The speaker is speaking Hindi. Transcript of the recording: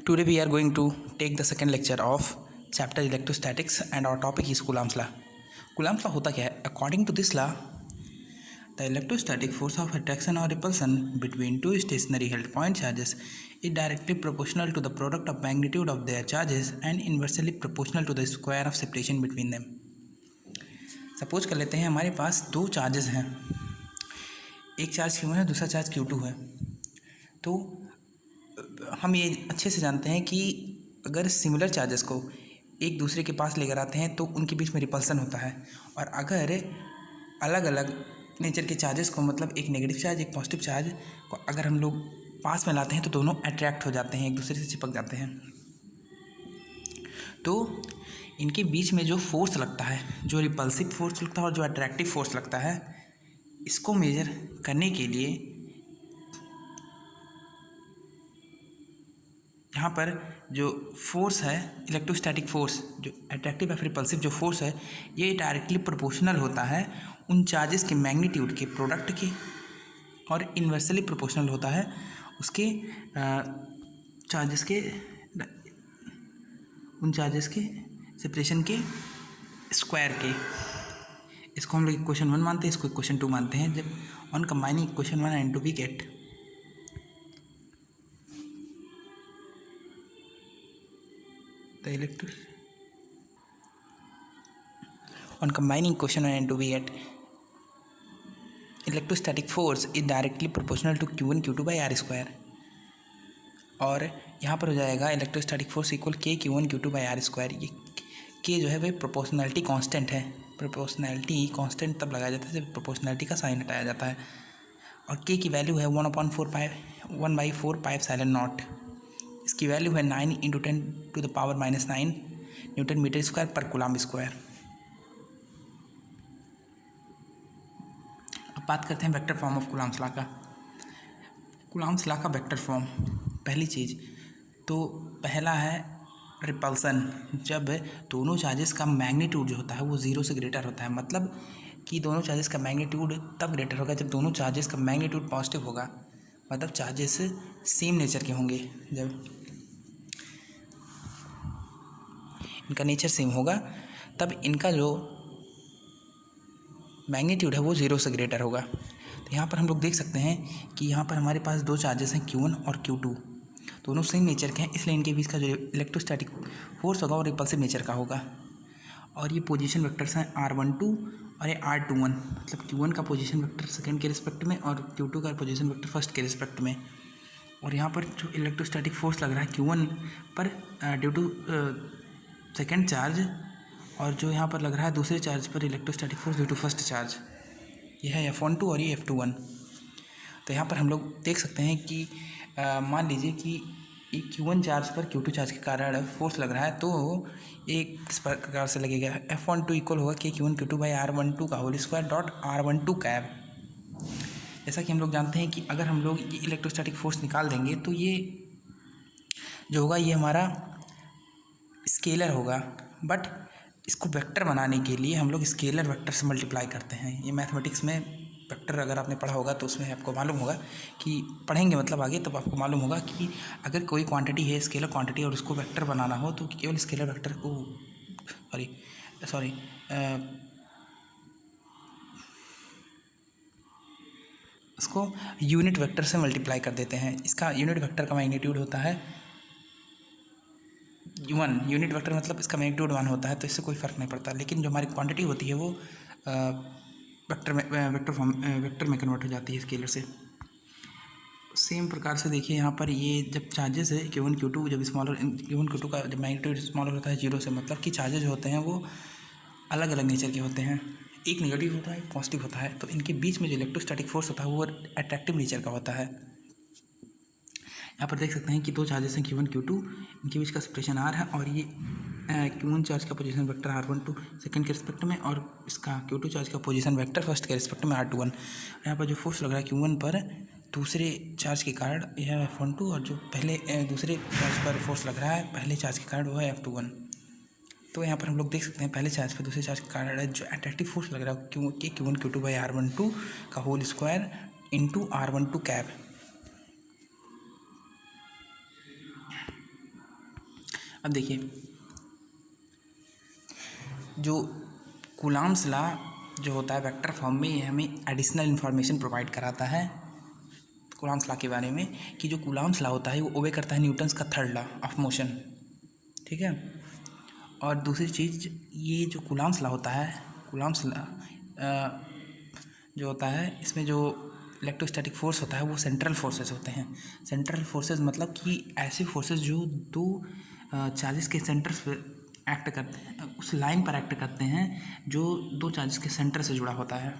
Today we are going to take the second lecture of chapter electrostatics and our topic is Coulomb's law. Coulomb's law होता क्या है? According to this law, the electrostatic force of attraction or repulsion between two stationary held point charges is directly proportional to the product of magnitude of their charges and inversely proportional to the square of separation between them. Suppose कर लेते हैं हमारे पास दो चार्जेस हैं, एक चार्ज Q1 है, दूसरा चार्ज Q2 है। तो हम ये अच्छे से जानते हैं कि अगर सिमिलर चार्जेस को एक दूसरे के पास लेकर आते हैं तो उनके बीच में रिपल्सन होता है, और अगर अलग अलग नेचर के चार्जेस को, मतलब एक नेगेटिव चार्ज एक पॉजिटिव चार्ज को अगर हम लोग पास में लाते हैं तो दोनों अट्रैक्ट हो जाते हैं, एक दूसरे से चिपक जाते हैं। तो इनके बीच में जो फोर्स लगता है, जो रिपल्सिव फोर्स लगता है और जो अट्रैक्टिव फोर्स लगता है, इसको मेजर करने के लिए यहाँ पर जो फोर्स है, इलेक्ट्रोस्टैटिक फोर्स, जो अट्रैक्टिव या रिपल्सिव जो फोर्स है, ये डायरेक्टली प्रोपोर्शनल होता है उन चार्जेस के मैग्नीट्यूड के प्रोडक्ट के, और इन्वर्सली प्रोपोर्शनल होता है उसके चार्जेस के, उन चार्जेस के सेपरेशन के स्क्वायर के। इसको हम लोग इक्वेशन 1 मानते हैं, इसको इक्वेशन 2 मानते हैं। जब on combining equation 1 and 2 we get on combining equation 1 and 2 we get electrostatic force is directly proportional to Q1 Q2 by R square, और यहाँ पर हो जाएगा electrostatic force equal K Q1 Q2 by R square. ये K जो है वह प्रोपोर्शनैलिटी कांस्टेंट है। प्रोपोर्शनैलिटी कांस्टेंट तब लगाया जाता है जब प्रोपोर्शनैलिटी का साइन हटाया जाता है, और K की वैल्यू है 1/4 पाई एप्सिलॉन नॉट। इसकी वैल्यू है 9 × 10⁻⁹ न्यूटन मीटर स्क्वायर पर कूलम्ब स्क्वायर। अब बात करते हैं vector form of Coulomb's law का। कूलम्ब्स लॉ का वेक्टर फॉर्म, पहली चीज़ तो पहला है रिपल्सन। जब दोनों चार्जेस का मैग्नीट्यूड जो होता है वो 0 से ग्रेटर होता है, मतलब कि दोनों चार्जेस का मैग्नीट्यूड तब ग्रेटर होगा जब दोनों चार्जेस का मैग्नीट्यूड पॉजिटिव होगा, मतलब चार्जेस सेम नेचर के होंगे। जब इनका नेचर सेम होगा तब इनका जो मैग्नीट्यूड है वो 0 से ग्रेटर होगा। तो यहाँ पर हम लोग देख सकते हैं कि यहाँ पर हमारे पास दो चार्जेस हैं Q1 और Q2, दोनों सेम नेचर के हैं, इसलिए इनके बीच का जो इलेक्ट्रोस्टैटिक फोर्स होगा वो रिपल्सिव नेचर का होगा। और ये पोजीशन वेक्टर्स हैं R12 और ये R21, मतलब Q1 का पोजीशन वेक्टर सेकंड के रिस्पेक्ट में और Q2 का पोजीशन वेक्टर फर्स्ट के रिस्पेक्ट में। और यहाँ पर जो इलेक्ट्रोस्टैटिक फोर्स लग रहा है Q1 पर ड्यू टू सेकेंड चार्ज, और जो यहाँ पर लग रहा है दूसरे चार्ज पर electrostatic force due to first charge, ये है F12 और ये F21। तो यहाँ पर हम लोग देख सकते हैं कि मान लीजिए कि एक Q1 चार्ज पर Q2 चार्ज के कारण फोर्स लग रहा है, तो एक इस प्रकार से लगेगा F12 इक्वल होगा K Q1 Q2 by R12 का whole square dot R12 cab. जैसा कि हम लोग जानते हैं कि अगर हम लोग ये इलेक्ट्रोस्टैटिक फोर्स निकाल देंगे तो ये जो होगा ये हमारा स्केलर होगा, बट इसको वेक्टर बनाने के लिए हम लोग स्केलर वेक्टर से मल्टीप्लाई करते हैं। ये मैथमेटिक्स में वेक्टर अगर आपने पढ़ा होगा तो उसमें आपको मालूम होगा कि पढ़ेंगे मतलब आगे, तब आपको मालूम होगा कि अगर कोई क्वांटिटी है स्केलर क्वांटिटी और उसको वेक्टर बनाना हो तो केवल स्केलर वेक्टर को उसको यूनिट वेक्टर से मल्टीप्लाई कर देते हैं। इसका यूनिट वेक्टर का मैग्नीट्यूड होता है 1, यूनिट वेक्टर मतलब इसका मैग्नीट्यूड 1 होता है, तो इससे कोई फ़र्क नहीं पड़ता। लेकिन जो हमारी क्वांटिटी होती है वो वेक्टर में कन्वर्ट हो जाती है स्केलर से। सेम प्रकार से देखिए यहाँ पर ये जब चार्जेस है Q1 Q2, जब स्मॉलर Q1 Q2 का जब मैग्नीट्यूड स्मॉलर होता है 0 से, मतलब कि चार्जेस जो होते हैं वो अलग अलग नेचर के होते हैं, एक नेगेटिव होता है एक पॉजिटिव होता है। तो इनके बीच में जो इलेक्ट्रोस्टैटिक फोर्स होता है वो अट्रैक्टिव नेचर का होता है। यहाँ पर देख सकते हैं कि दो चार्जेस हैं Q1 Q2, इनके बीच का सेपरेशन R है, और ये Q1 चार्ज का पोजीशन वेक्टर R12 सेकंड के रिस्पेक्ट में, और इसका Q2 चार्ज का पोजीशन वेक्टर फर्स्ट के रिस्पेक्ट में R21। यहाँ पर जो फोर्स लग रहा है Q1 पर दूसरे चार्ज के कारण यह है F12, और जो पहले दूसरे चार्ज पर फोर्स लग रहा है पहले चार्ज के कारण वो है F21। तो यहाँ पर हम लोग देख सकते हैं पहले चार्ज पर दूसरे चार्ज के कारण जो अट्रैक्टिव फोर्स लग रहा है Q1 Q2 बाई R12 का whole square into R12 cap. अब देखिए, जो कूलॉम्स लॉ जो होता है वेक्टर फॉर्म में, ये हमें एडिशनल इन्फॉर्मेशन प्रोवाइड कराता है कूलॉम्स लॉ के बारे में, कि जो कूलॉम्स लॉ होता है वो ओबे करता है न्यूटन्स का थर्ड लॉ ऑफ मोशन, ठीक है। और दूसरी चीज़, ये जो कूलॉम्स लॉ होता है, कूलॉम्स लॉ जो होता है, इसमें जो इलेक्ट्रोस्टैटिक फोर्स होता है वो सेंट्रल फोर्सेस होते हैं। सेंट्रल फोर्सेस मतलब कि ऐसे फोर्सेस जो दो चार्जेस के सेंटर पर एक्ट करते हैं, उस लाइन पर एक्ट करते हैं जो दो चार्जेस के सेंटर से जुड़ा होता है।